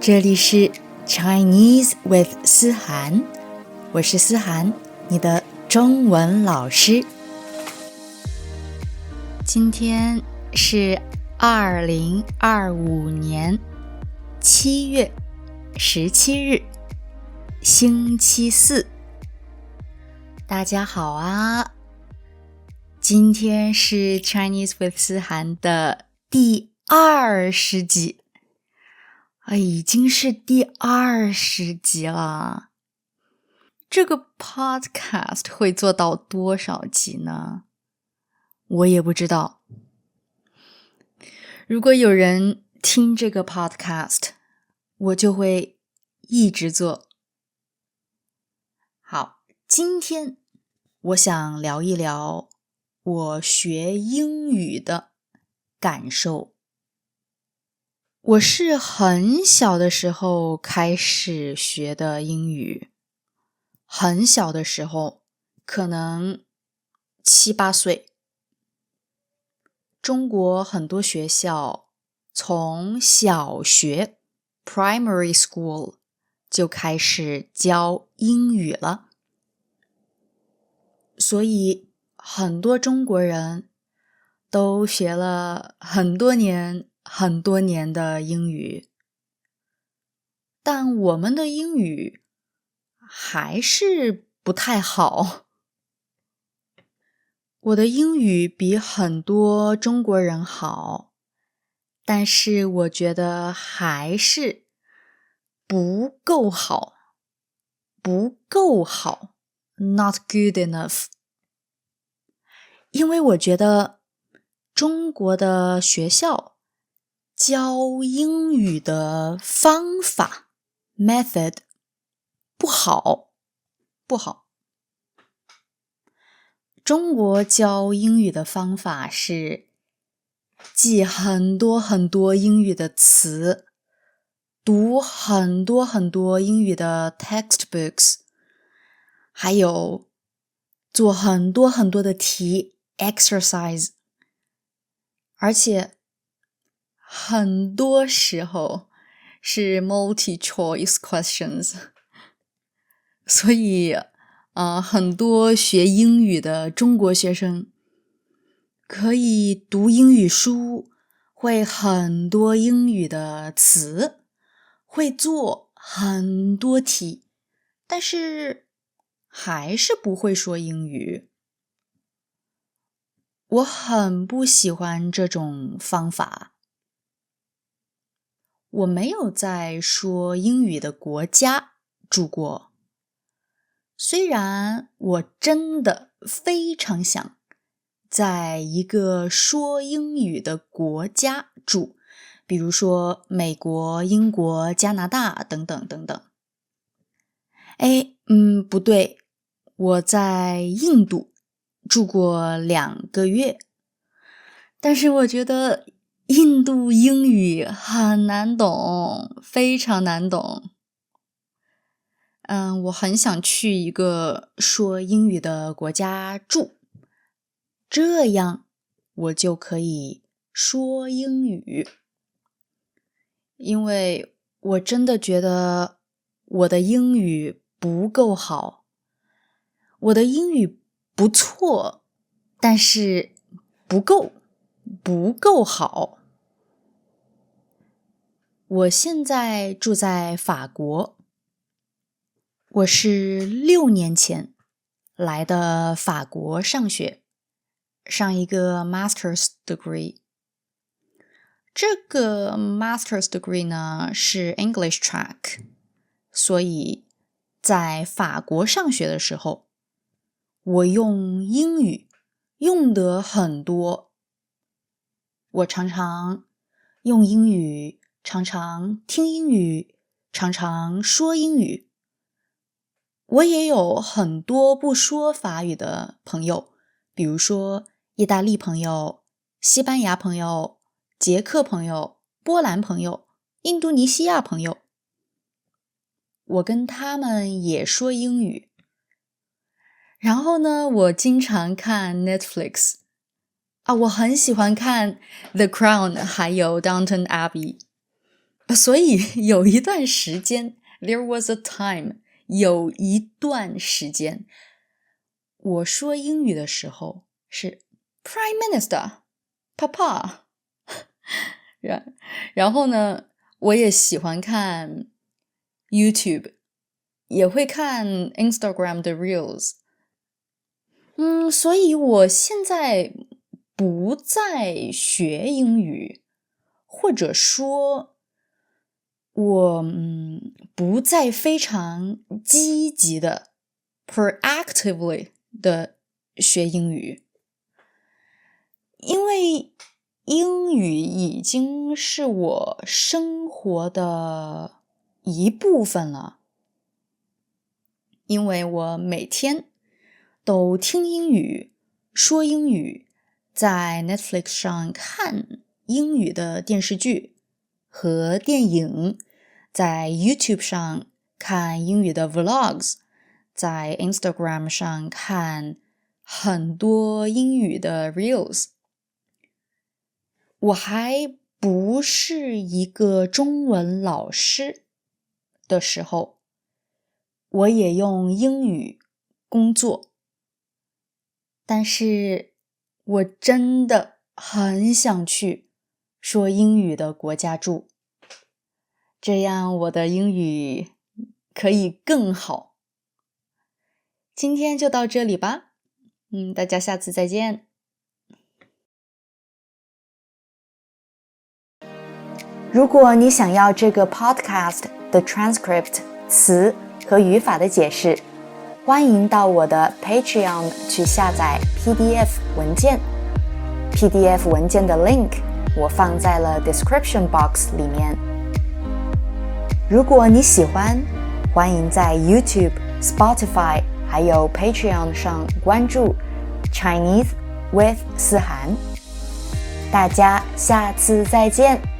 这里是 Chinese with 思涵，我是思涵，你的中文老师。今天是2025年7月17日，星期四。大家好啊！今天是 Chinese with 思涵的第20集。已经是第20集了。这个 podcast 会做到多少集呢？我也不知道。如果有人听这个 podcast， 我就会一直做。好，今天我想聊一聊我学英语的感受。我是很小的时候开始学的英语，很小的时候，可能7、8岁。中国很多学校从小学 primary school 就开始教英语了，所以很多中国人都学了很多年的英语，但我们的英语还是不太好。我的英语比很多中国人好，但是我觉得还是不够好 not good enough。 因为我觉得中国的学校教英语的方法 method 不好。中国教英语的方法是记很多英语的词，读很多英语的 textbooks， 还有做很多的题 exercise， 而且很多时候是 multi-choice questions。 所以很多学英语的中国学生可以读英语书，会很多英语的词，会做很多题，但是还是不会说英语。我很不喜欢这种方法。我没有在说英语的国家住过，虽然我真的非常想在一个说英语的国家住，比如说美国、英国、加拿大等等。不对，我在印度住过2个月，但是我觉得印度英语很难懂，非常难懂。我很想去一个说英语的国家住，这样我就可以说英语。因为我真的觉得我的英语不够好。我的英语不错，但是不够好。我现在住在法国，我是6年前来的法国上学，上一个 master's degree。 这个 master's degree 呢是 English track， 所以在法国上学的时候，我用英语用得很多。我常常用英语，常常听英语，常常说英语。我也有很多不说法语的朋友，比如说意大利朋友、西班牙朋友、捷克朋友、波兰朋友、印度尼西亚朋友。我跟他们也说英语。然后呢，我经常看 Netflix。我很喜欢看 The Crown 还有 Downton Abbey。所以有一段时间 there was a time 有一段时间我说英语的时候是 Prime Minister Papa 然后呢我也喜欢看 YouTube 也会看 Instagram 的 Reels 所以我现在不再学英语，或者说我不再非常积极的 proactively 的学英语，因为英语已经是我生活的一部分了，因为我每天都听英语，说英语，在 Netflix 上看英语的电视剧和电影，在 YouTube 上看英语的 Vlogs， 在 Instagram 上看很多英语的 Reels。 我还不是一个中文老师的时候，我也用英语工作，但是我真的很想去说英语的国家住，这样我的英语可以更好。今天就到这里吧，大家下次再见。如果你想要这个 podcast 的 transcript 词和语法的解释，欢迎到我的 Patreon 去下载 PDF 文件。PDF 文件的 link 我放在了 description box 里面。如果你喜欢，欢迎在 YouTube、Spotify 还有 Patreon 上关注 Chinese with 思涵。大家下次再见。